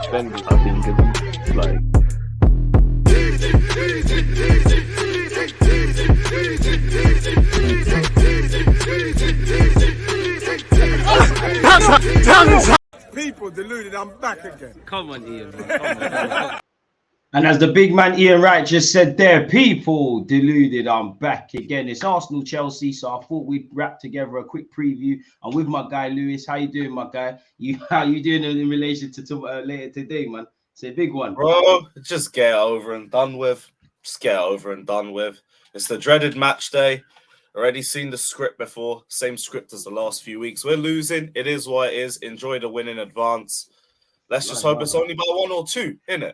suspended, I think, it's like. People deluded, I'm back again. Come on, Ian, man. Come on. And as the big man Ian Wright just said there, people deluded, I'm back again. It's Arsenal Chelsea, so I thought we'd wrap together a quick preview. I'm with my guy Lewis. How you doing, my guy? How you doing in relation to later today, man? It's a big one, bro. Just get it over and done with. Just get it over and done with. It's the dreaded match day. Already seen the script before. Same script as the last few weeks. We're losing. It is what it is. Enjoy the win in advance. Let's just hope it's only by 1 or 2, innit?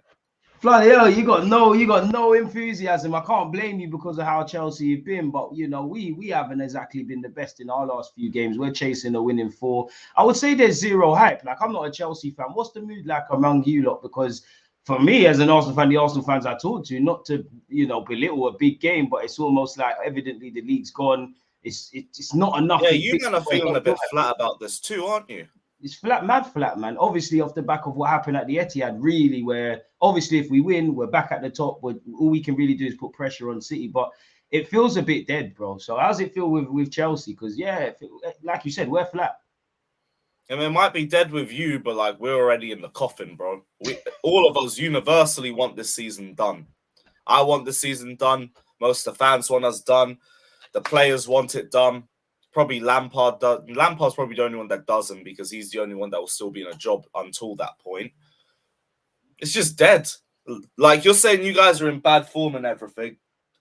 Bloody hell, you got no enthusiasm. I can't blame you because of how Chelsea you've been, but you know, we haven't exactly been the best in our last few games. We're chasing a winning 4. I would say there's zero hype. Like, I'm not a Chelsea fan. What's the mood like among you lot? Because for me, as an Arsenal fan, the Arsenal fans I talk to, not to, you know, belittle a big game, but it's almost like evidently the league's gone. It's not enough. Yeah, you kind of feeling a bit flat about this too, aren't you? It's mad flat, man. Obviously, off the back of what happened at the Etihad, really, where obviously if we win, we're back at the top. All we can really do is put pressure on City, but it feels a bit dead, bro. So how's it feel with Chelsea? Because yeah, like you said, we're flat. I mean, it might be dead with you, but like we're already in the coffin, bro. All of us universally want this season done. I want the season done. Most of the fans want us done. The players want it done. Probably Lampard does. Lampard's probably the only one that doesn't because he's the only one that will still be in a job until that point. It's just dead. Like you're saying, you guys are in bad form and everything.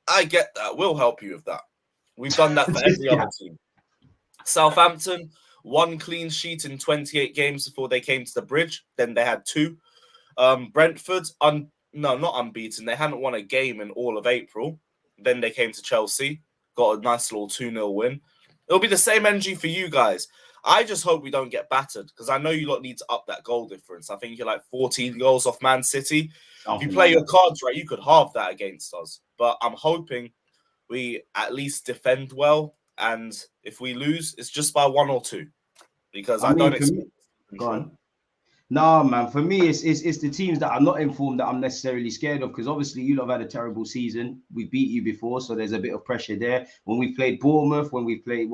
I get that. We'll help you with that. We've done that for every other team. Southampton, 1 clean sheet in 28 games before they came to the bridge. Then they had 2. Brentford, not unbeaten. They hadn't won a game in all of April. Then they came to Chelsea, got a nice little 2-0 win. It'll be the same energy for you guys. I just hope we don't get battered because I know you lot need to up that goal difference. I think you're like 14 goals off Man City. If you play your cards right, you could halve that against us. But I'm hoping we at least defend well. And if we lose, it's just by 1 or 2. Because I don't expect... Go on. No, man. For me, it's the teams that I'm not informed that I'm necessarily scared of because obviously you lot have had a terrible season. We beat you before, so there's a bit of pressure there. When we played Bournemouth, when we played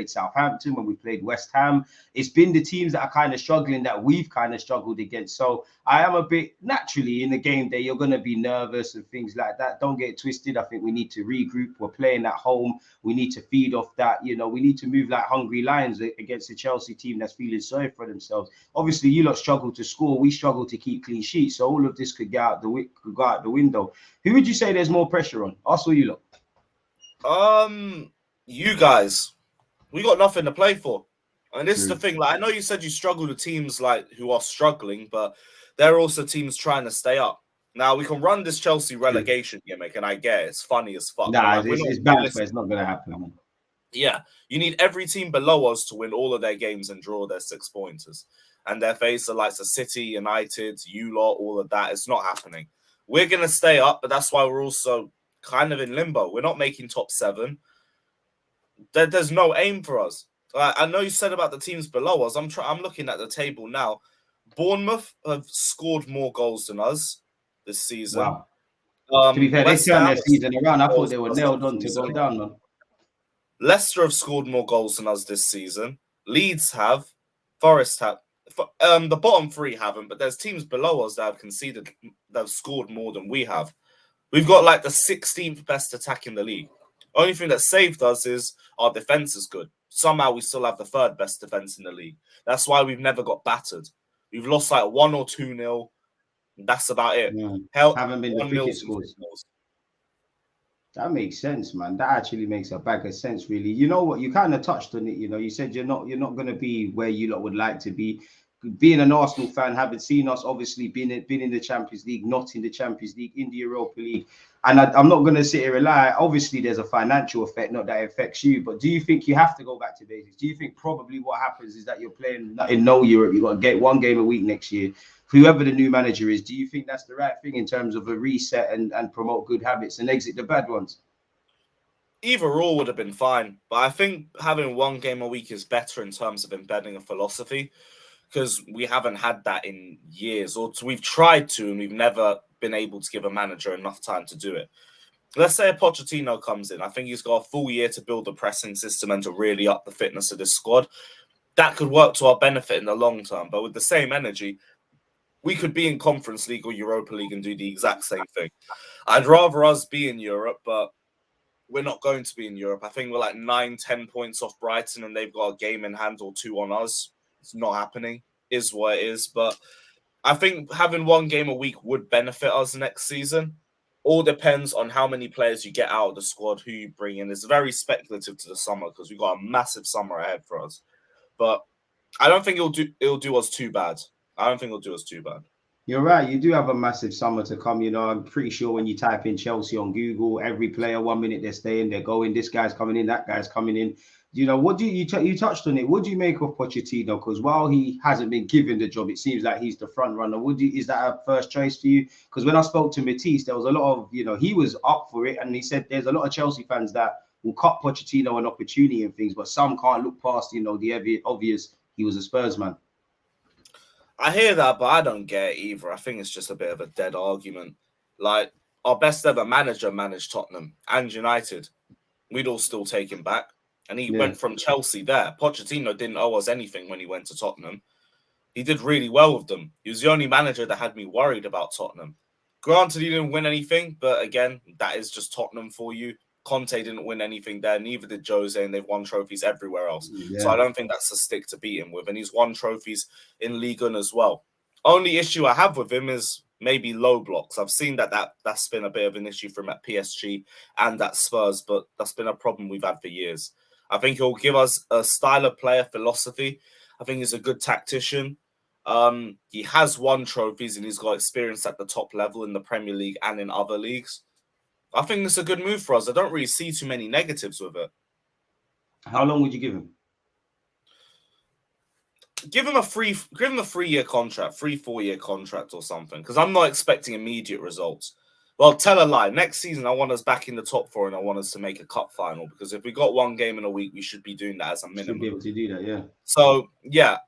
Southampton, when we played West Ham, it's been the teams that are kind of struggling that we've kind of struggled against. So I am a bit naturally in the game day. You're going to be nervous and things like that. Don't get it twisted. I think we need to regroup. We're playing at home. We need to feed off that. You know, we need to move like hungry lions against a Chelsea team that's feeling sorry for themselves. Obviously, you lot struggle to score. We struggle to keep clean sheets. So all of this could go out the window. Who would you say there's more pressure on? Us or you lot? You guys. We got nothing to play for. And this is the thing. Like I know you said you struggle with teams like who are struggling, but there are also teams trying to stay up. Now we can run this Chelsea relegation gimmick, and I get it. It's funny as fuck. Nah, it's bad, but it's not going to happen, man. Yeah, you need every team below us to win all of their games and draw their 6-pointers. And their face the likes of City, United, you lot, all of that. It's not happening. We're going to stay up, but that's why we're also kind of in limbo. We're not making top 7. There's no aim for us. I know you said about the teams below us. I'm looking at the table now. Bournemouth have scored more goals than us this season. Wow. To be fair, they turned their season around. I thought they were nailed on to go down, man. Leicester have scored more goals than us this season. Leeds have. Forest have. The bottom 3 haven't, but there's teams below us that have conceded, that have scored more than we have. We've got like the 16th best attack in the league. Only thing that saved us is our defense is good. Somehow we still have the 3rd best defense in the league. That's why we've never got battered. We've lost like 1 or 2-0. That's about it. Yeah. Hell, haven't been the quickest scores. That makes sense, man. That actually makes a bag of sense, really. You know what? You kind of touched on it. You know, you said you're not going to be where you lot would like to be. Being an Arsenal fan, having seen us obviously been in the Champions League, not in the Champions League, in the Europa League, and I'm not going to sit here and lie. Obviously, there's a financial effect, not that it affects you. But do you think you have to go back to basics? Do you think probably what happens is that you're playing in no Europe? You got to get 1 game a week next year. Whoever the new manager is, do you think that's the right thing in terms of a reset and promote good habits and exit the bad ones? Either or would have been fine, but I think having 1 game a week is better in terms of embedding a philosophy. because we haven't had that in years, or we've tried to, and we've never been able to give a manager enough time to do it. Let's say a Pochettino comes in. I think he's got a full year to build a pressing system and to really up the fitness of this squad. That could work to our benefit in the long term. But with the same energy, we could be in Conference League or Europa League and do the exact same thing. I'd rather us be in Europe, but we're not going to be in Europe. I think we're like 9-10 points off Brighton, and they've got a game in hand or 2 on us. It's not happening. Is what it is. But I think having 1 game a week would benefit us next season. All depends on how many players you get out of the squad, who you bring in. It's very speculative to the summer because we've got a massive summer ahead for us. But I don't think it'll do us too bad. I don't think it'll do us too bad. You're right. You do have a massive summer to come. You know, I'm pretty sure when you type in Chelsea on Google, every player, 1 minute they're staying, they're going. This guy's coming in, that guy's coming in. You know, what do you touched on it? What do you make of Pochettino? Because while he hasn't been given the job, it seems like he's the front runner. Is that a first choice for you? Because when I spoke to Matisse, there was a lot of, he was up for it, and he said there's a lot of Chelsea fans that will cut Pochettino an opportunity and things, but some can't look past, the obvious. He was a Spurs man. I hear that, but I don't get it either. I think it's just a bit of a dead argument. Like, our best ever manager managed Tottenham and United. We'd all still take him back. And he went from Chelsea there. Pochettino didn't owe us anything when he went to Tottenham. He did really well with them. He was the only manager that had me worried about Tottenham. Granted, he didn't win anything, but again, that is just Tottenham for you. Conte didn't win anything there, neither did Jose, and they've won trophies everywhere else. Yeah. So I don't think that's a stick to beat him with. And he's won trophies in Ligue 1 as well. Only issue I have with him is maybe low blocks. I've seen that's been a bit of an issue for him at PSG and at Spurs, but that's been a problem we've had for years. I think he'll give us a style of player philosophy. I think he's a good tactician. He has won trophies and he's got experience at the top level in the Premier League and in other leagues. I think it's a good move for us. I don't really see too many negatives with it. How long would you give him? Give him a 3-year contract, 4-year contract or something, because I'm not expecting immediate results. Well, tell a lie. Next season, I want us back in the top 4 and I want us to make a cup final, because if we got 1 game in a week, we should be doing that as a minimum. Should be able to do that, yeah. So, yeah.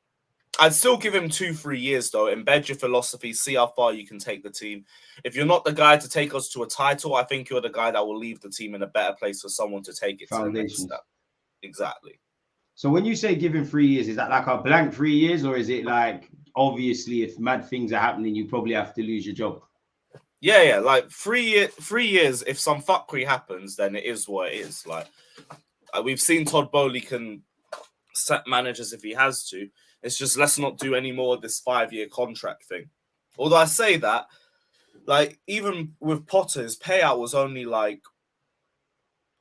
I'd still give him 2-3 years, though. Embed your philosophy, see how far you can take the team. If you're not the guy to take us to a title, I think you're the guy that will leave the team in a better place for someone to take it to the next step. Exactly. So when you say give him 3 years, is that like a blank 3 years, or is it like, obviously, if mad things are happening, you probably have to lose your job? Yeah. Like 3 years, if some fuckery happens, then it is what it is. Like, we've seen Todd Bowley can set managers if he has to. It's just, let's not do any more of this 5-year contract thing. Although I say that, like, even with Potter, his payout was only like,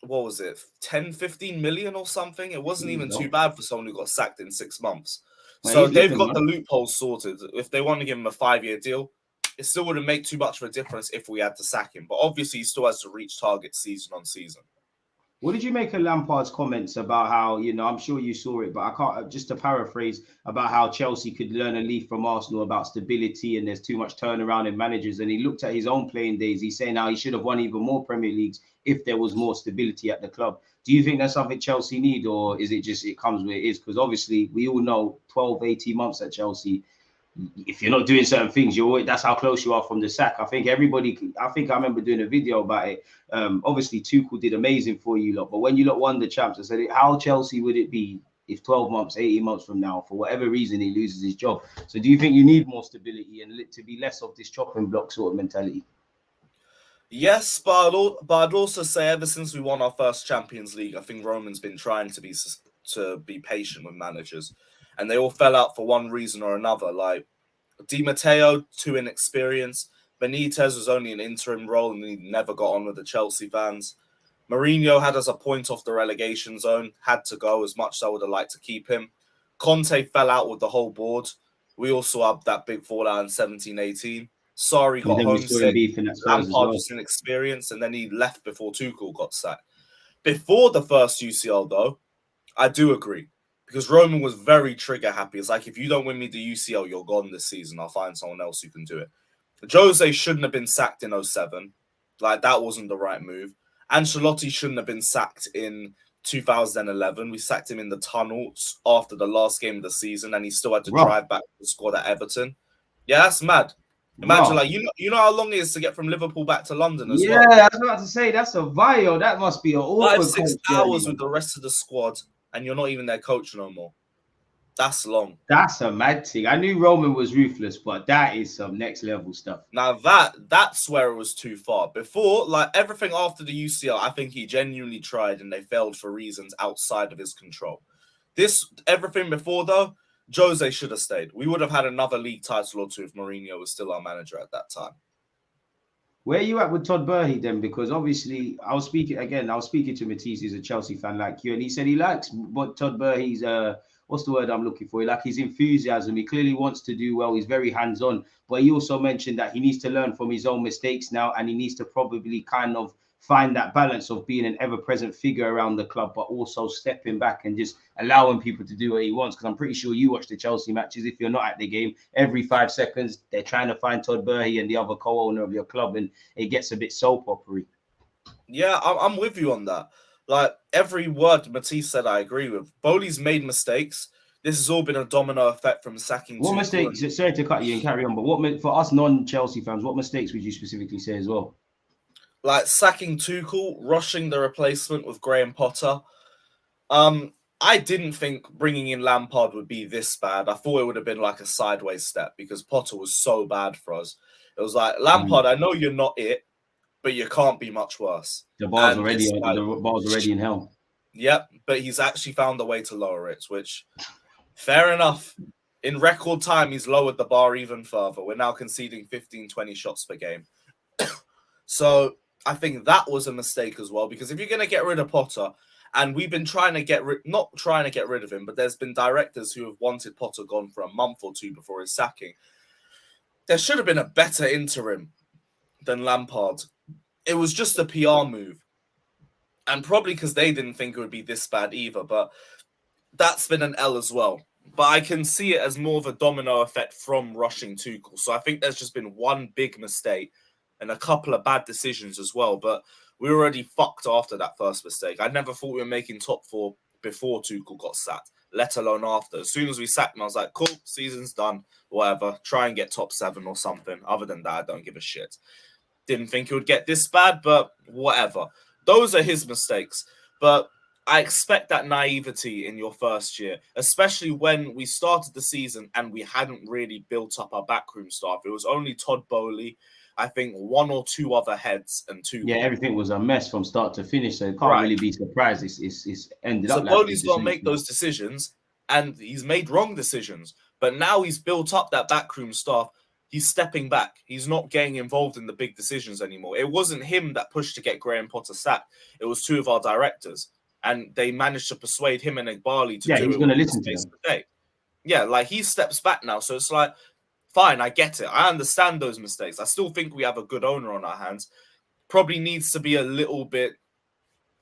what was it, 10-15 million or something? It wasn't even too bad for someone who got sacked in 6 months. So they've got the loopholes sorted. If they want to give him a 5-year deal, it still wouldn't make too much of a difference if we had to sack him. But obviously, he still has to reach targets season on season. What did you make of Lampard's comments about how, I'm sure you saw it, but I can't, just to paraphrase, about how Chelsea could learn a leaf from Arsenal about stability and there's too much turnaround in managers. And he looked at his own playing days. He's saying how he should have won even more Premier Leagues if there was more stability at the club. Do you think that's something Chelsea need, or is it just it comes where it is? Because obviously we all know 12, 18 months at Chelsea, if you're not doing certain things, that's how close you are from the sack. I remember doing a video about it. Obviously, Tuchel did amazing for you lot, but when you lot won the champs, I said, how Chelsea would it be if 12 months, 18 months from now, for whatever reason, he loses his job? So do you think you need more stability and to be less of this chopping block sort of mentality? Yes, but I'd also say ever since we won our first Champions League, I think Roman's been trying to be patient with managers. And they all fell out for one reason or another. Like Di Matteo, too inexperienced. Benitez was only an interim role and he never got on with the Chelsea fans. Mourinho had us a point off the relegation zone, had to go as much as I would have liked to keep him. Conte fell out with the whole board. We also had that big fallout in 17-18. Sarri got homesick. Lampard was inexperienced, and then he left before Tuchel got sacked. Before the first UCL, though, I do agree. Because Roman was very trigger happy. It's like, if you don't win me the UCL, you're gone this season. I'll find someone else who can do it. Jose shouldn't have been sacked in 2007. Like, that wasn't the right move. Ancelotti shouldn't have been sacked in 2011. We sacked him in the tunnels after the last game of the season, and he still had to Bro. drive back to the squad at Everton. Yeah, that's mad. Imagine, Bro. like, you know how long it is to get from Liverpool back to London as Yeah, well. I was about to say that's a vial. That must be an awkward 5-6 coach hours journey. with the rest of the squad, and you're not even their coach no more. That's long. That's a mad thing. I knew Roman was ruthless, but that is some next level stuff. Now that's where it was too far. Before, like everything after the UCL, I think he genuinely tried and they failed for reasons outside of his control. Everything before though, Jose should have stayed. We would have had another league title or two if Mourinho was still our manager at that time. Where are you at with Todd Burley then? Because obviously, I was speaking to Matisse, who's a Chelsea fan like you, and he said he likes what Todd Burley's what's the word I'm looking for? Like his enthusiasm. He clearly wants to do well. He's very hands-on. But he also mentioned that he needs to learn from his own mistakes now, and he needs to probably kind of find that balance of being an ever-present figure around the club, but also stepping back and just allowing people to do what he wants. Because I'm pretty sure you watch the Chelsea matches. If you're not at the game, every 5 seconds they're trying to find Todd Burley and the other co-owner of your club, and it gets a bit soap opera-y. Yeah, I'm with you on that. Like every word Matisse said, I agree with. Bowley's made mistakes. This has all been a domino effect from sacking. What mistakes? Sorry to cut you and carry on, but what for us non-Chelsea fans? What mistakes would you specifically say as well? Like sacking Tuchel, rushing the replacement with Graham Potter. I didn't think bringing in Lampard would be this bad. I thought it would have been like a sideways step because Potter was so bad for us. It was like, Lampard, I know you're not it, but you can't be much worse. The bar's already in hell. Yep, but he's actually found a way to lower it, which, fair enough. In record time, he's lowered the bar even further. We're now conceding 15, 20 shots per game. So I think that was a mistake as well, because if you're going to get rid of Potter, and we've been trying to not trying to get rid of him, but there's been directors who have wanted Potter gone for a month or two before his sacking. There should have been a better interim than Lampard. It was just a PR move. And probably because they didn't think it would be this bad either, but that's been an L as well. But I can see it as more of a domino effect from rushing Tuchel. So I think there's just been one big mistake and a couple of bad decisions as well. But we were already fucked after that first mistake. I never thought we were making top 4 before Tuchel got sacked, let alone after. As soon as we sacked him, I was like, cool, season's done, whatever. Try and get top 7 or something. Other than that, I don't give a shit. Didn't think it would get this bad, but whatever. Those are his mistakes. But I expect that naivety in your first year, especially when we started the season and we hadn't really built up our backroom staff. It was only Todd Bowley, I think 1 or 2 other heads and 2. Yeah, everything was a mess from start to finish, so you can't really be surprised. It's ended up. So Bowley's got to make those decisions, and he's made wrong decisions. But now he's built up that backroom staff. He's stepping back. He's not getting involved in the big decisions anymore. It wasn't him that pushed to get Graham Potter sacked. It was 2 of our directors. And they managed to persuade him and Igbali to do it. Yeah, he's going to listen to him. Yeah, like he steps back now. So it's like, fine, I get it. I understand those mistakes. I still think we have a good owner on our hands. Probably needs to be a little bit,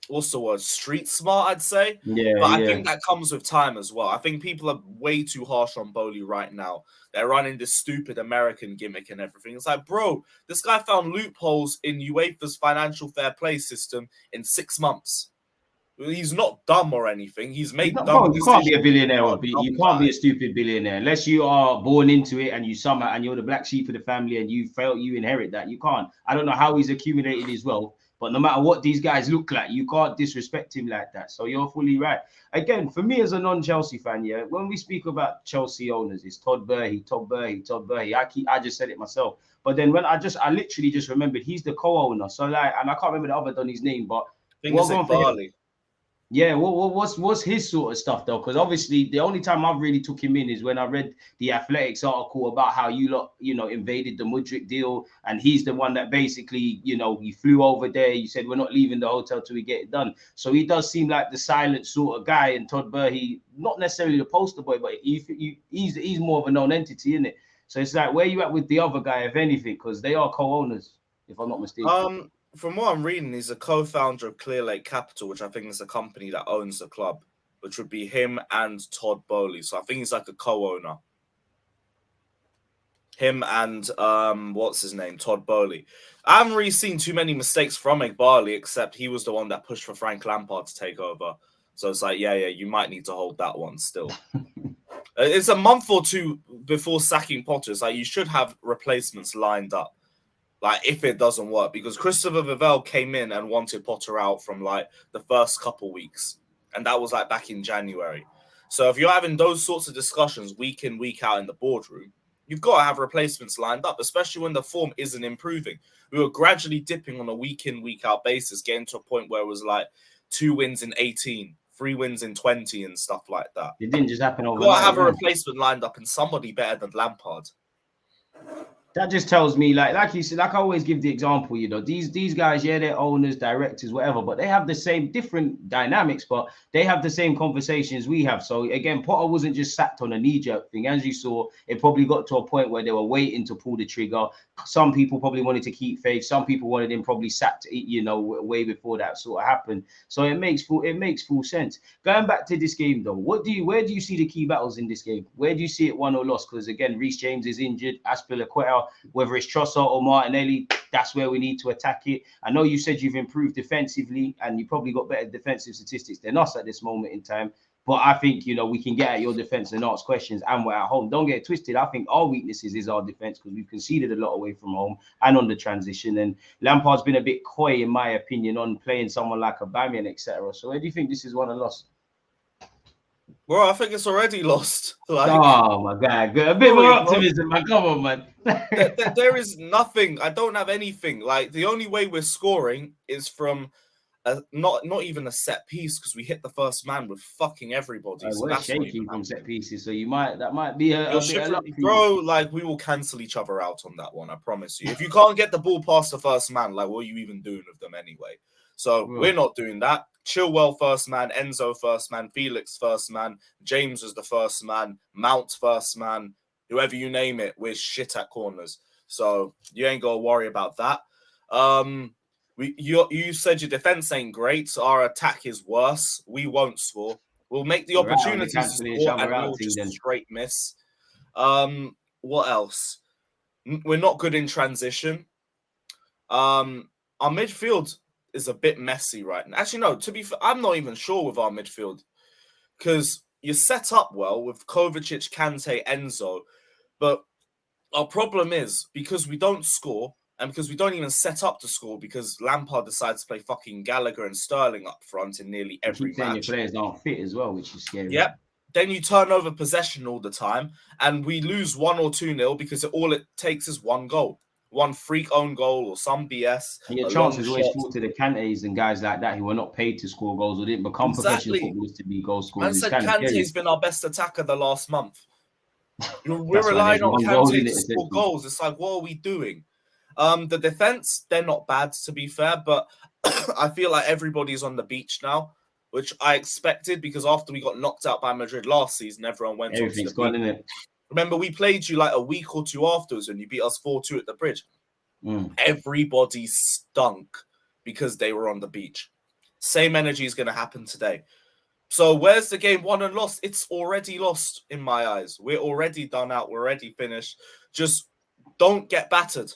what's the word, street smart, I'd say. Yeah, but I think that comes with time as well. I think people are way too harsh on Bowley right now. They're running this stupid American gimmick and everything. It's like, bro, this guy found loopholes in UEFA's financial fair play system in 6 months. He's not dumb or anything. He's made dumb decisions. You can't be a billionaire. You can't be a stupid billionaire unless you are born into it and you're the black sheep of the family and you inherit that. You can't. I don't know how he's accumulated his wealth, but no matter what these guys look like, you can't disrespect him like that. So you're fully right. Again, for me as a non-Chelsea fan, yeah, when we speak about Chelsea owners, it's Todd Burley. I just said it myself. But then when I literally just remembered he's the co-owner. So like, and I can't remember the other Donny's name, but Barley. Yeah, what's his sort of stuff though? Because obviously the only time I've really took him in is when I read the Athletics article about how you lot, invaded the Mudryk deal, and he's the one that basically, you flew over there. You said we're not leaving the hotel till we get it done. So he does seem like the silent sort of guy. And Todd Burley, not necessarily the poster boy, but he's more of a known entity, isn't it? So it's like, where you at with the other guy, if anything? Because they are co-owners, if I'm not mistaken. From what I'm reading, he's a co-founder of Clear Lake Capital, which I think is a company that owns the club, which would be him and Todd Bowley. So I think he's like a co-owner. Him and what's his name, Todd Bowley. I haven't really seen too many mistakes from Igbali, except he was the one that pushed for Frank Lampard to take over. So it's like, yeah, you might need to hold that one still. It's a month or two before sacking Potter. It's like you should have replacements lined up. Like if it doesn't work, because Christopher Vivell came in and wanted Potter out from like the first couple weeks, and that was like back in January. So if you're having those sorts of discussions week in, week out in the boardroom, you've got to have replacements lined up, especially when the form isn't improving. We were gradually dipping on a week in, week out basis, getting to a point where it was like 2 wins in 18, 3 wins in 20 and stuff like that. It didn't just happen overnight. You've got to have a replacement lined up and somebody better than Lampard. That just tells me, like you said, like I always give the example, you know, these guys, yeah, they're owners, directors, whatever, but they have the same different dynamics, but they have the same conversations we have. So again, Potter wasn't just sacked on a knee-jerk thing. As you saw, it probably got to a point where they were waiting to pull the trigger. Some people probably wanted to keep faith. Some people wanted him probably sacked, you know, way before that sort of happened. So it makes full sense. Going back to this game though, where do you see the key battles in this game? Where do you see it won or lost? Because again, Reece James is injured, Aspilicueta, whether it's Trossard or Martinelli, that's where we need to attack it. I know you said you've improved defensively and you probably got better defensive statistics than us at this moment in time. But I think, you know, we can get at your defense and ask questions, and we're at home. Don't get it twisted. I think our weaknesses is our defense because we've conceded a lot away from home and on the transition. And Lampard's been a bit coy, in my opinion, on playing someone like Aubameyang, etc. So where do you think this is one and lost? Well, I think it's already lost. Like, oh my God, a bit more optimism, man. Come on, man. there is nothing. I don't have anything. Like the only way we're scoring is from not even a set piece, because we hit the first man with fucking everybody. So we're shaky from set pieces, so that might be a bit of bro. Like we will cancel each other out on that one. I promise you. If you can't get the ball past the first man, like what are you even doing with them anyway? So we're not doing that. Chilwell first man, Enzo first man, Felix first man, James was the first man, Mount first man, whoever you name it, we're shit at corners. So you ain't got to worry about that. You said your defense ain't great. So our attack is worse. We won't score. We'll make the opportunities to score and we'll just straight miss. What else? We're not good in transition. Our midfield is a bit messy right now. Actually, no, to be fair, I'm not even sure with our midfield, because you're set up well with Kovacic, Kante, Enzo, but our problem is because we don't score and because we don't even set up to score, because Lampard decides to play fucking Gallagher and Sterling up front in nearly every match. Your players aren't fit as well, which is scary. Yep. Then you turn over possession all the time and we lose 1 or 2-0 because all it takes is one goal. One freak own goal or some BS. And your chances always fall to the Kantes and guys like that who are not paid to score goals or didn't become professional footballers to be goal scorers. I said Kante's been our best attacker the last month. We're relying on Kante to score goals. It's like, what are we doing? The defense, they're not bad, to be fair, but I feel like everybody's on the beach now, which I expected, because after we got knocked out by Madrid last season, everyone went on to the gone, isn't it? Remember, we played you like a week or two afterwards and you beat us 4-2 at the Bridge. Everybody stunk because they were on the beach. Same energy is going to happen today. So where's the game won and lost? It's already lost in my eyes. We're already done out. We're already finished. Just don't get battered.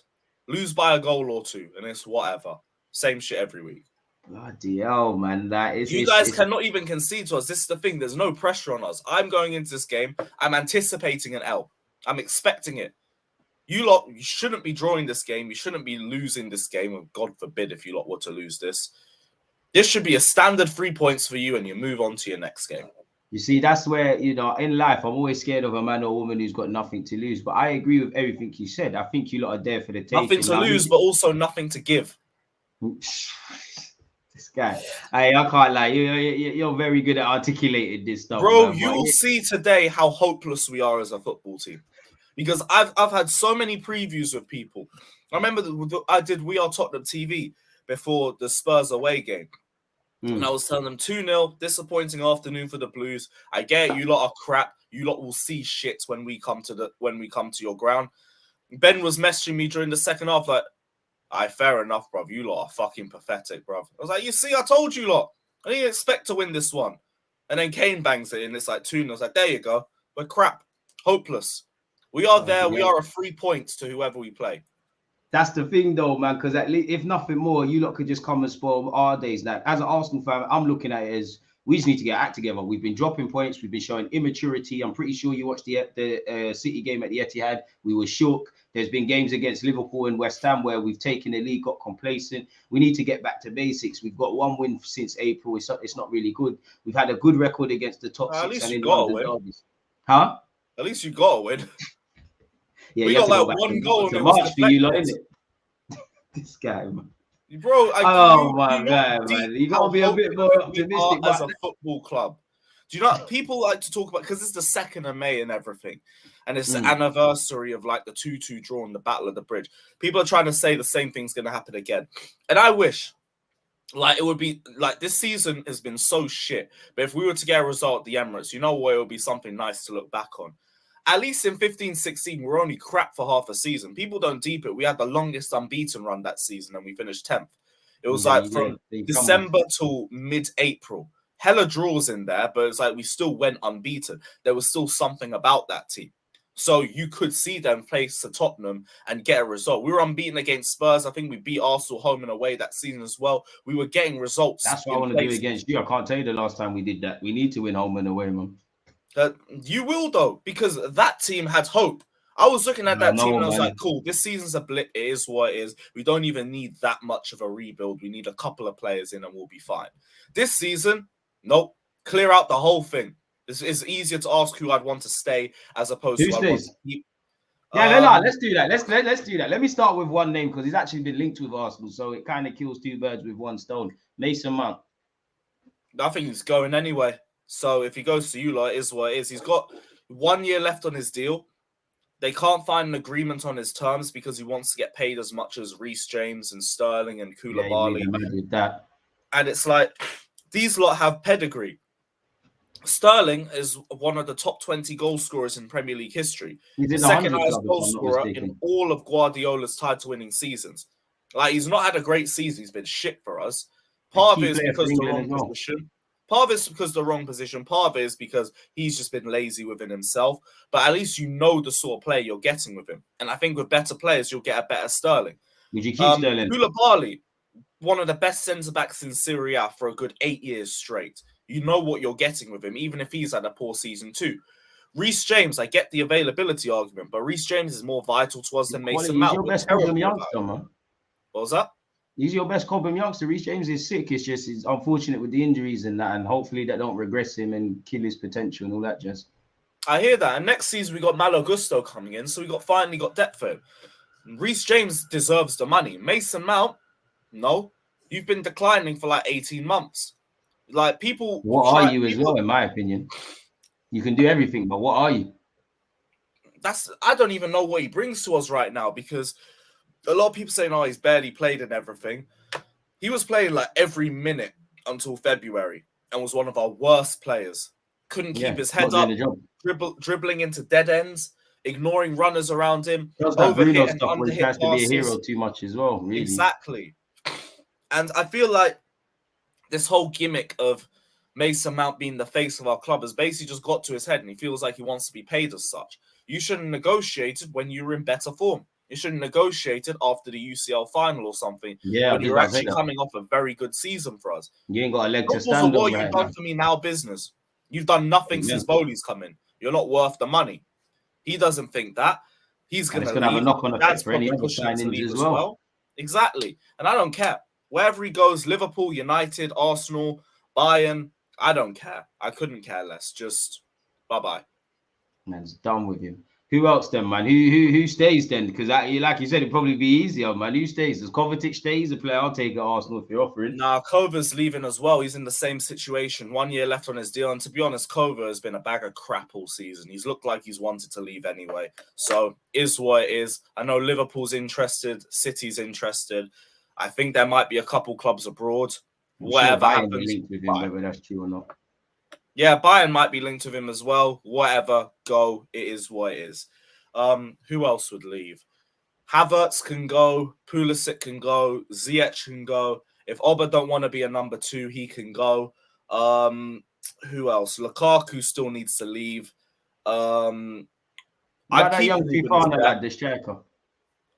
Lose by a goal or two and it's whatever. Same shit every week. Bloody hell, man. You guys cannot even concede to us. This is the thing. There's no pressure on us. I'm going into this game. I'm anticipating an L. I'm expecting it. You lot, you shouldn't be drawing this game. You shouldn't be losing this game. God forbid if you lot were to lose this. This should be a standard 3 points for you and you move on to your next game. You see, that's where, you know, in life, I'm always scared of a man or woman who's got nothing to lose. But I agree with everything you said. I think you lot are there for the taking. Nothing to lose, but also nothing to give. This guy, I can't lie. You're very good at articulating this stuff, bro. Man. You'll see today how hopeless we are as a football team, because I've had so many previews with people. I remember I did We Are Tottenham TV before the Spurs away game, and I was telling them 2-0, disappointing afternoon for the Blues. I get it, you lot are crap. You lot will see shit when we come to your ground. Ben was messaging me during the second half like, fair enough, bruv. You lot are fucking pathetic, bruv. I was like, you see, I told you lot. I didn't expect to win this one. And then Kane bangs it in. It's like 2-0. I was like, there you go. We're crap. Hopeless. We are there. We are a 3 points to whoever we play. That's the thing, though, man, because at least, if nothing more, you lot could just come and spoil our days. Like, as an Arsenal fan, I'm looking at it as We just need to get our act together. We've been dropping points. We've been showing immaturity. I'm pretty sure you watched the City game at the Etihad. We were shook. There's been games against Liverpool and West Ham where we've taken the lead, got complacent. We need to get back to basics. We've got one win since April. It's not really good. We've had a good record against the top At six least and you in got a London win. derbies. Huh? At least you got a win. Yeah, We you have got to go like back one goal and to it was March for you, lot, deflected. innit? This guy, man. Bro, Oh my you know God, deep man. You how gotta be a bit more hopeless we are optimistic, as but a football club. Do you know people like to talk about because it's the 2nd of May and everything, and it's the anniversary of like the 2-2 draw in the Battle of the Bridge. People are trying to say the same thing's gonna happen again. And I wish like it would be like this season has been so shit. But if we were to get a result at the Emirates, you know what, it would be something nice to look back on. At least in 15-16, we're only crap for half a season. People don't deep it. We had the longest unbeaten run that season and we finished 10th. It was like from December till mid-April. Hella draws in there, but it's like we still went unbeaten. There was still something about that team. So you could see them face to Tottenham and get a result. We were unbeaten against Spurs. I think we beat Arsenal home and away that season as well. We were getting results. That's what I want to do against you. I can't tell you the last time we did that. We need to win home and away, man. You will, though, because that team had hope. I was looking at that team and I was like, cool, this season's a blip. It is what it is. We don't even need that much of a rebuild. We need a couple of players in and we'll be fine. This season, nope. Clear out the whole thing. It's easier to ask who I'd want to stay as opposed to I want to keep. Yeah, no, let's do that. Let's do that. Let me start with one name because he's actually been linked with Arsenal, so it kind of kills two birds with one stone. Mason Mount. I think he's going anyway. So if he goes to you, like, it is what it is. He's got 1 year left on his deal. They can't find an agreement on his terms because he wants to get paid as much as Reece James and Sterling and Koulibaly. Yeah, and it's like these lot have pedigree. Sterling is one of the top 20 goal scorers in Premier League history. He's the second highest goal scorer in all of Guardiola's title-winning seasons. Like, he's not had a great season. He's been shit for us. Part of it is because the wrong position. Part of it is because the wrong position. Part of it is because he's just been lazy within himself. But at least you know the sort of player you're getting with him. And I think with better players, you'll get a better Sterling. Would you keep Sterling? Koulibaly, one of the best centre-backs in Serie A for a good 8 years straight. You know what you're getting with him, even if he's had a poor season too. Reece James, I get the availability argument, but Reece James is more vital to us than Mason Mount. He's your best Cobham youngster, man. What was that? He's your best Cobham youngster. Reece James is sick. It's just he's unfortunate with the injuries and that, and hopefully that don't regress him and kill his potential and all that. Just I hear that. And next season we got Malo Gusto coming in, so we finally got depth for him. Reece James deserves the money. Mason Mount, no, you've been declining for like 18 months. Like people, what are you as well? In my opinion, you can do everything, but what are you? I don't even know what he brings to us right now because a lot of people saying, "Oh, he's barely played and everything." He was playing like every minute until February and was one of our worst players. Couldn't keep his head up, dribbling into dead ends, ignoring runners around him. Does that Bruno stuff where he tries to be a hero too much as well? Really, exactly. And I feel like this whole gimmick of Mason Mount being the face of our club has basically just got to his head and he feels like he wants to be paid as such. You should have negotiated when you were in better form. You should have negotiated after the UCL final or something. Yeah, when you're actually coming off a very good season for us. You ain't got a leg to stand on. What you've done for me now, business. You've done nothing since Bowley's come in. You're not worth the money. He doesn't think that. He's going to have a knock-on effect for any other signings as well. Exactly. And I don't care. Wherever he goes, Liverpool, United, Arsenal, Bayern, I don't care. I couldn't care less. Just bye-bye. Man's done with him. Who else then, man? Who stays then? Because like you said, it'd probably be easier, man. Who stays? Does Kovacic stay? He's a player I'll take at Arsenal if you're offering. Nah, Kova's leaving as well. He's in the same situation. 1 year left on his deal. And to be honest, Kova has been a bag of crap all season. He's looked like he's wanted to leave anyway. So is what it is. I know Liverpool's interested. City's interested. I think there might be a couple clubs abroad. Whatever happens. Linked with him, whether that's true or not. Yeah, Bayern might be linked with him as well. Whatever, go. It is what it is. Who else would leave? Havertz can go. Pulisic can go. Ziyech can go. If Oba don't want to be a number 2, he can go. Who else? Lukaku still needs to leave. That young Fofana lad, the striker.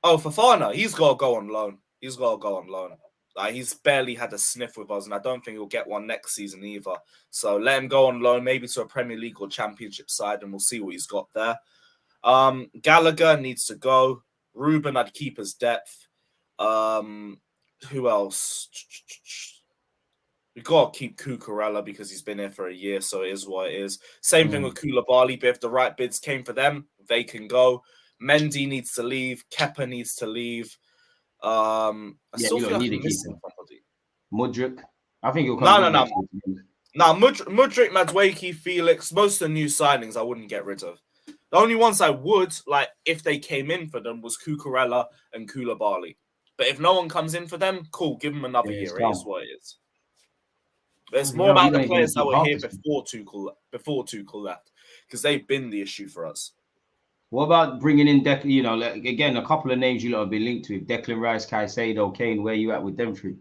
Oh, Fofana, he's got to go on loan. He's got to go on loan. Like, he's barely had a sniff with us, and I don't think he'll get one next season either. So let him go on loan, maybe to a Premier League or Championship side, and we'll see what he's got there. Gallagher needs to go. Ruben, I'd keep as depth. Who else? We got to keep Cucurella because he's been here for a year, so it is what it is. Same thing with Koulibaly, but if the right bids came for them, they can go. Mendy needs to leave. Kepa needs to leave. I still feel like I'm missing somebody. Mudryk. I think he'll come. No. Mudryk, Madueke, Felix, most of the new signings I wouldn't get rid of. The only ones I would, like, if they came in for them, was Cucurella and Koulibaly. But if no one comes in for them, cool, give them another year. It is what it is. But it's more about the players that were here before Tuchel left, because they've been the issue for us. What about bringing in again, a couple of names you lot have been linked with: Declan Rice, Caicedo, Kane. Where you at with them three?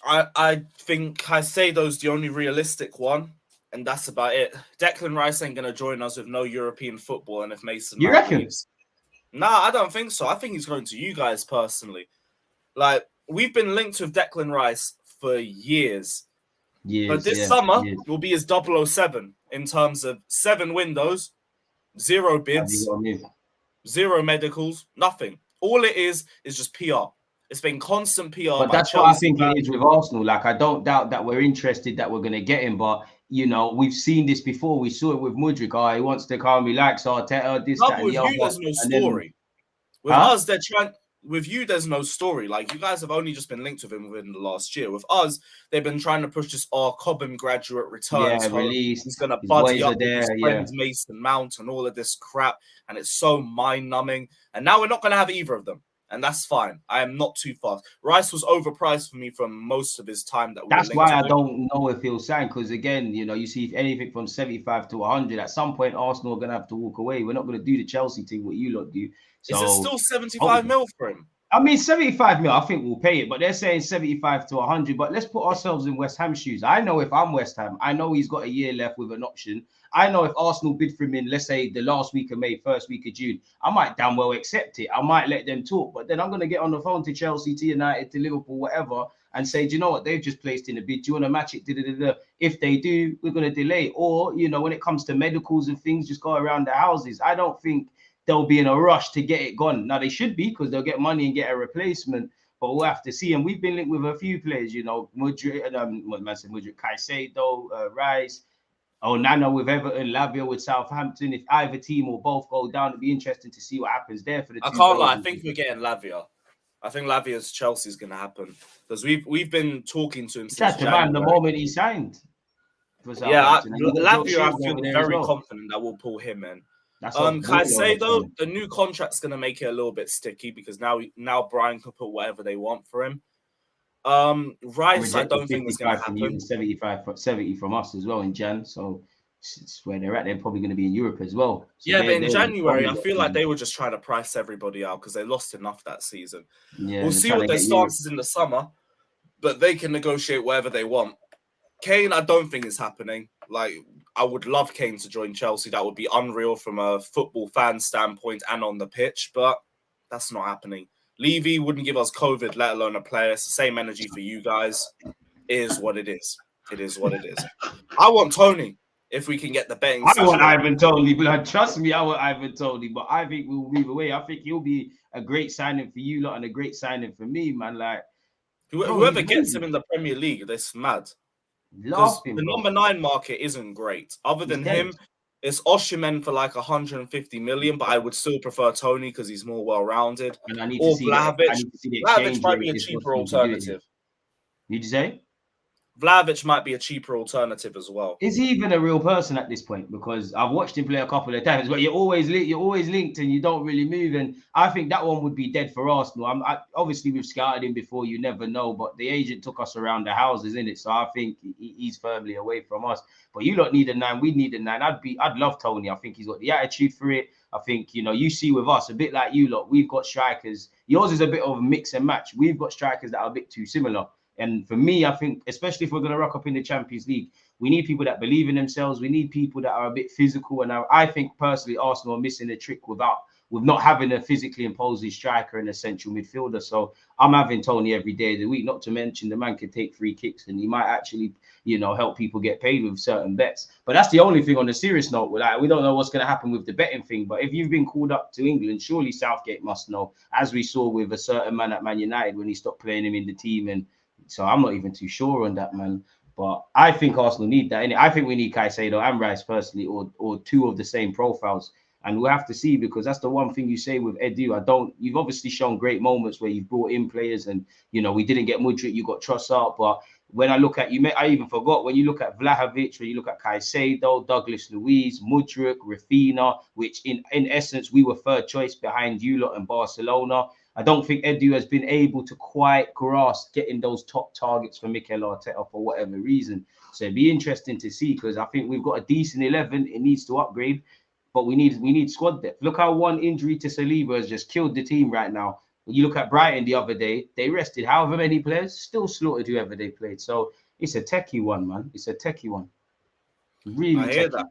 I think Caicedo's the only realistic one, and that's about it. Declan Rice ain't gonna join us with no European football, and if Mason Mount leaves, nah, I don't think so. I think he's going to you guys personally. Like, we've been linked with Declan Rice for years. But this summer will be his 007 in terms of 7 windows, 0 bids, 0 medicals, nothing. All it is just PR. It's been constant PR. But that's what I think it is with Arsenal. Like, I don't doubt that we're interested, that we're going to get him. But, we've seen this before. We saw it with Mudryk. Oh, he wants to come. He likes Arteta, this, that, and the other. With you, there's no story. With us, they're trying... With you, there's no story. Like, you guys have only just been linked with him within the last year. With us, they've been trying to push this Cobham graduate returns. Release. He's going to buddy up with his friends Mason Mount and all of this crap. And it's so mind-numbing. And now we're not going to have either of them. And that's fine. I am not too fast. Rice was overpriced for me from most of his time. That's why I don't know if he'll sign. Because, again, you see if anything from 75 to 100, at some point, Arsenal are going to have to walk away. We're not going to do the Chelsea thing, what you lot do. So, is it still 75 mil for him? I mean, 75 mil, I think we'll pay it, but they're saying 75 to 100. But let's put ourselves in West Ham shoes. I know if I'm West Ham, I know he's got a year left with an option. I know if Arsenal bid for him in, let's say, the last week of May, first week of June, I might damn well accept it. I might let them talk, but then I'm going to get on the phone to Chelsea, to United, to Liverpool, whatever, and say, do you know what? They've just placed in a bid. Do you want to match it? If they do, we're going to delay. Or, when it comes to medicals and things, just go around the houses. I don't think they'll be in a rush to get it gone. Now, they should be, because they'll get money and get a replacement, but we'll have to see. And we've been linked with a few players, Mudryk, Caicedo, Rice, Nana with Everton, Lavia with Southampton. If either team or both go down, it'll be interesting to see what happens there for the I can't lie, I think we're getting Lavia. I think Lavia's Chelsea's going to happen, because we've been talking to him since January. The moment he signed. Yeah, Lavia, I feel very confident that we'll pull him in. Caicedo, the new contract's going to make it a little bit sticky, because now Brian can put whatever they want for him. Rice, I don't think it's going to happen. 70 from us as well in Jan, so it's where they're at. They're probably going to be in Europe as well. So yeah, but in January, I feel like they were just trying to price everybody out because they lost enough that season. Yeah, we'll see what their stance is in the summer, but they can negotiate whatever they want. Kane, I don't think is happening. Like, I would love Kane to join Chelsea. That would be unreal from a football fan standpoint and on the pitch, but that's not happening. Levy wouldn't give us COVID, let alone a player. It's the same energy for you guys. It is what it is. It is what it is. I want Tony if we can get the betting. I want Ivan Toney, but trust me, I want Ivan Toney. But I think we'll move away. I think he'll be a great signing for you lot and a great signing for me, man. Like, whoever gets him in the Premier League, that's mad. The number 9 market isn't great. Other than him, it's Osimhen for like 150 million, but I would still prefer Tony because he's more well-rounded. Or Vlahovic. Vlahovic might be a cheaper alternative. Did you say? Vlahovic might be a cheaper alternative as well. Is he even a real person at this point? Because I've watched him play a couple of times, but you're always linked and you don't really move. And I think that one would be dead for Arsenal. Obviously, we've scouted him before. You never know, but the agent took us around the houses, innit? So I think he's firmly away from us. But you don't need a 9. We need a 9. I'd love Tony. I think he's got the attitude for it. I think, you see with us, a bit like you lot, we've got strikers. Yours is a bit of a mix and match. We've got strikers that are a bit too similar. And for me, I think, especially if we're going to rock up in the Champions League, we need people that believe in themselves. We need people that are a bit physical. And I think, personally, Arsenal are missing a trick with not having a physically imposing striker and a central midfielder. So I'm having Tony every day of the week, not to mention the man can take free kicks and he might actually, help people get paid with certain bets. But that's the only thing on a serious note. Like, we don't know what's going to happen with the betting thing. But if you've been called up to England, surely Southgate must know, as we saw with a certain man at Man United when he stopped playing him in the team. And so I'm not even too sure on that, man. But I think Arsenal need that. I think we need Caicedo and Rice personally, or two of the same profiles. And we'll have to see, because that's the one thing you say with Edu. You've obviously shown great moments where you've brought in players and, we didn't get Mudryk, you got Trossard. But when I look at I even forgot, when you look at Vlahovic, when you look at Caicedo, Douglas Luiz, Mudryk, Rafinha, which in essence, we were third choice behind you lot and Barcelona. I don't think Edu has been able to quite grasp getting those top targets for Mikel Arteta for whatever reason. So it'd be interesting to see, because I think we've got a decent 11. It needs to upgrade. But we need squad depth. Look how one injury to Saliba has just killed the team right now. When you look at Brighton the other day, they rested however many players, still slaughtered whoever they played. So it's a techie one, man. It's a techie one. Really I hear techie. that.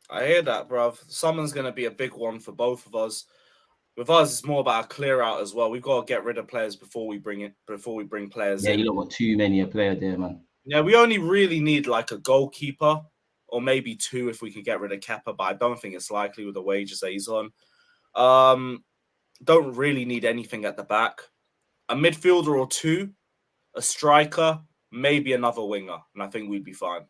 I hear that, bruv. Summer's going to be a big one for both of us. With us, it's more about a clear out as well. We've got to get rid of players before we bring players in. Yeah, you don't want too many a player there, man. Yeah, we only really need like a goalkeeper, or maybe two if we can get rid of Kepa, but I don't think it's likely with the wages that he's on. Don't really need anything at the back. A midfielder or two, a striker, maybe another winger, and I think we'd be fine.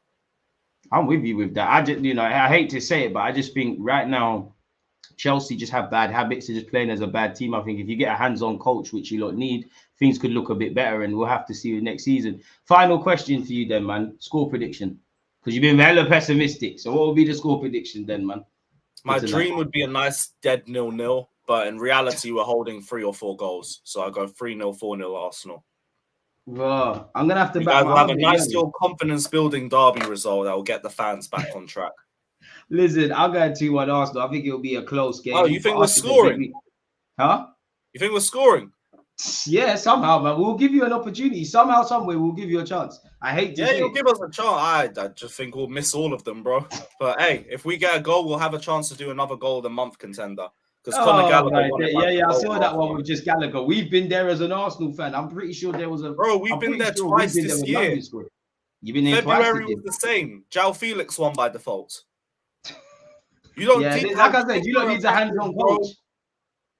I'm with you with that. I just, I hate to say it, but I just think right now Chelsea just have bad habits of just playing as a bad team. I think if you get a hands-on coach, which you lot need, things could look a bit better, and we'll have to see you next season. Final question for you then, man. Score prediction. Because you've been hella pessimistic. So what would be the score prediction then, man? My dream would be a nice dead 0-0, but in reality, we're holding 3 or 4 goals. So I go 3-0, 4-0 Arsenal. Bro, I'm going to have to have a nice little confidence-building derby result that will get the fans back on track. Listen, I'll go 2-1 Arsenal. I think it'll be a close game. Oh, you think we're scoring? Huh? You think we're scoring? Yeah, somehow, man. We'll give you an opportunity. Somehow, someway, we'll give you a chance. I hate to say you'll give us a chance. I just think we'll miss all of them, bro. But hey, if we get a goal, we'll have a chance to do another goal of the month contender. Because Conor Gallagher I saw that one with just Gallagher. We've been there as an Arsenal fan. I'm pretty sure there was a... Bro, we've been there twice this year. You've been there February twice. was the same. João Felix won by default. You don't deep like I said, you don't need a hands-on coach.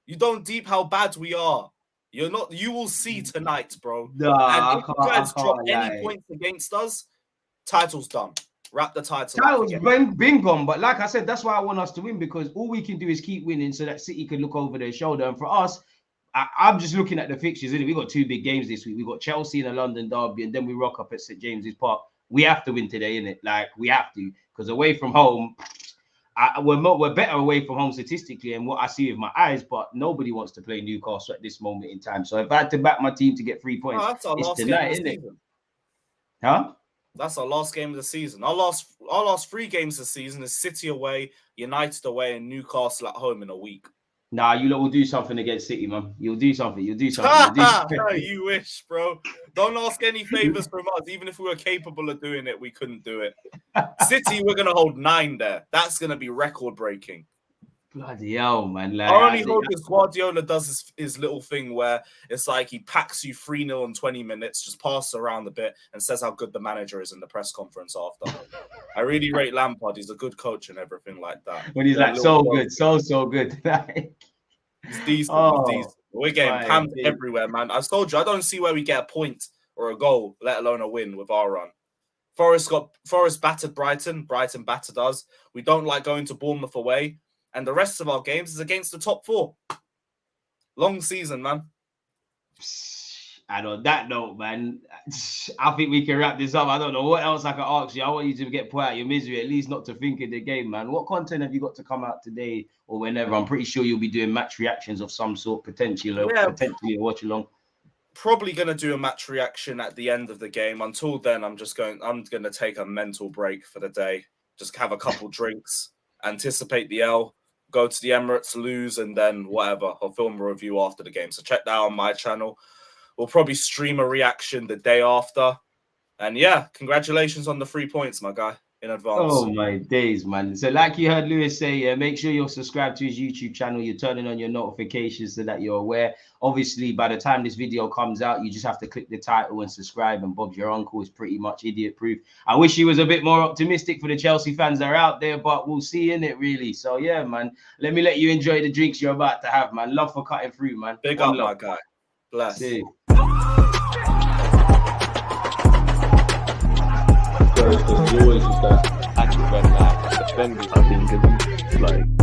You don't deep how bad we are. You're not. You will see tonight, bro. Nah, and if you guys drop any points against us, title's done. Wrap the title. Title's been gone. But like I said, that's why I want us to win, because all we can do is keep winning so that City can look over their shoulder. And for us, I'm just looking at the fixtures. We got 2 big games this week. We got Chelsea in a London derby, and then we rock up at St James's Park. We have to win today, innit? Like, we have to, because away from home, we're better away from home statistically and what I see with my eyes, but nobody wants to play Newcastle at this moment in time. So if I had to back my team to get 3 points, it's tonight, isn't it? Huh? That's our last game of the season. Our last 3 games of the season is City away, United away, and Newcastle at home in a week. Nah, you lot will do something against City, man. You'll do something. You wish, bro. Don't ask any favors from us. Even if we were capable of doing it, we couldn't do it. City, we're going to hold 9 there. That's going to be record-breaking. Bloody hell, man. Like, I only hope Guardiola does his little thing where it's like he packs you 3-0 in 20 minutes, just passes around a bit and says how good the manager is in the press conference after. I really rate Lampard. He's a good coach and everything like that. When he's like, so good. He's decent. We're getting pammed everywhere, man. I told you, I don't see where we get a point or a goal, let alone a win with our run. Forest battered Brighton. Brighton battered us. We don't like going to Bournemouth away. And the rest of our games is against the top 4. Long season, man. And on that note, man, I think we can wrap this up. I don't know what else I can ask you. I want you to get put out of your misery, at least not to think of the game, man. What content have you got to come out today or whenever? I'm pretty sure you'll be doing match reactions of some sort, potentially a watch along. Probably going to do a match reaction at the end of the game. Until then, I'm going to take a mental break for the day. Just have a couple drinks, anticipate the L, go to the Emirates, lose, and then whatever. I'll film a review after the game. So check that out on my channel. We'll probably stream a reaction the day after. And yeah, congratulations on the 3 points, my guy. in advance. Oh my days, man. So like you heard Lewis say, yeah, make sure you're subscribed to his YouTube channel. You're turning on your notifications so that you're aware. Obviously, by the time this video comes out, you just have to click the title and subscribe, and Bob's your uncle is pretty much idiot proof. I wish he was a bit more optimistic for the Chelsea fans that are out there, but we'll see in it really. So yeah, man, let you enjoy the drinks you're about to have, man. Love for cutting through, man. Big One up, love. my guy. Bless. See. There's always just that active red flag, defending. I think it's like